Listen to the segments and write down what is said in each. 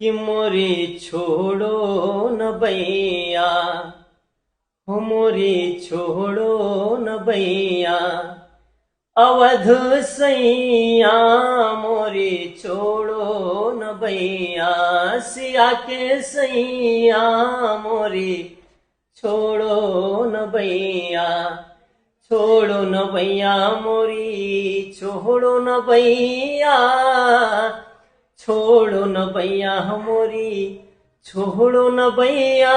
कि मोरी छोड़ो न भैया, हो मोरी छोड़ो न भैया, अवध सैया मोरी छोड़ो न भैया, सिया के सैया मोरी छोड़ो न भैया, छोड़ो न भैया मोरी छोड़ो न भैया, छोड़ो न भैया मोरी छोड़ो न भैया,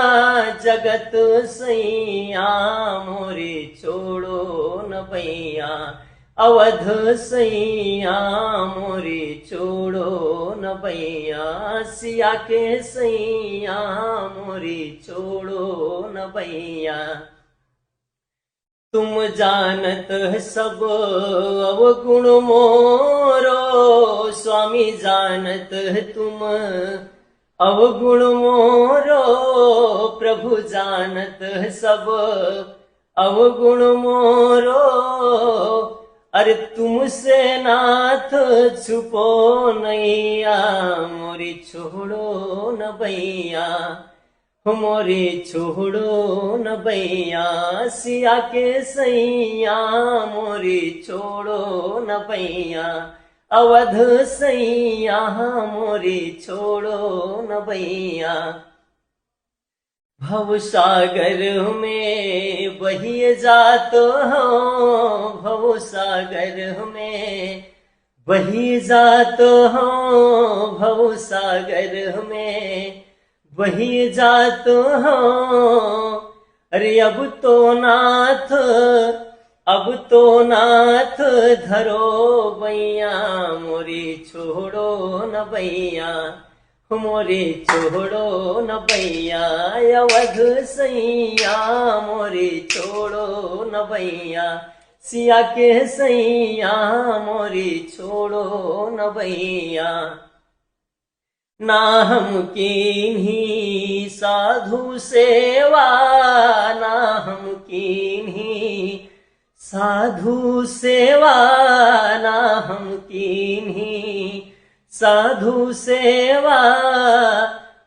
जगत सैया मोरी छोड़ो न भैया, अवध सैया मोरी छोड़ो न भैया, सिया के सैया मोरी छोड़ो न भैया। तुम जानत सब अवगुण मोरो, स्वामी जानत तुम अवगुण मोरो, प्रभु जानत सब अवगुण मोरो, अरे तुमसे नाथ छुपो नैया, मोरी छोड़ो न भैया, मोरी छोड़ो न भैया, सिया के सैया मोरी छोड़ो न भैया, अवध सैया मोरी छोड़ो न भैया। भव सागर में बहिए जातो हूँ, भव सागर में बही जातो हूँ, भव सागर में वही जात हूँ, अरे अब तो नाथ, अब तो नाथ धरो भैया, मोरी छोड़ो न भैया, मोरी छोड़ो न भैया, अवध सैया मोरी छोड़ो न भैया, सिया के सैया मोरी छोड़ो न भैया। ना हम कीन्ही साधु सेवा, ना हम कीन्ही साधु सेवा, ना हम कीन्ही साधु सेवा,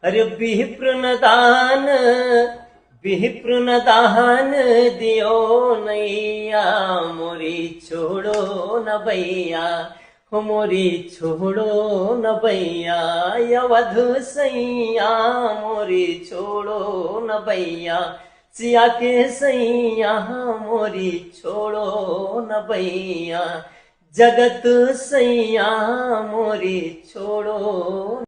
अरे विप्र न दान, विप्र न दान दियो नैया, मोरी छोड़ो न भैया, मोरी छोड़ो न भैया, अवध सैया मोरी छोड़ो न भैया, सिया के सैया मोरी छोड़ो न भैया, जगत सैया मोरी छोड़ो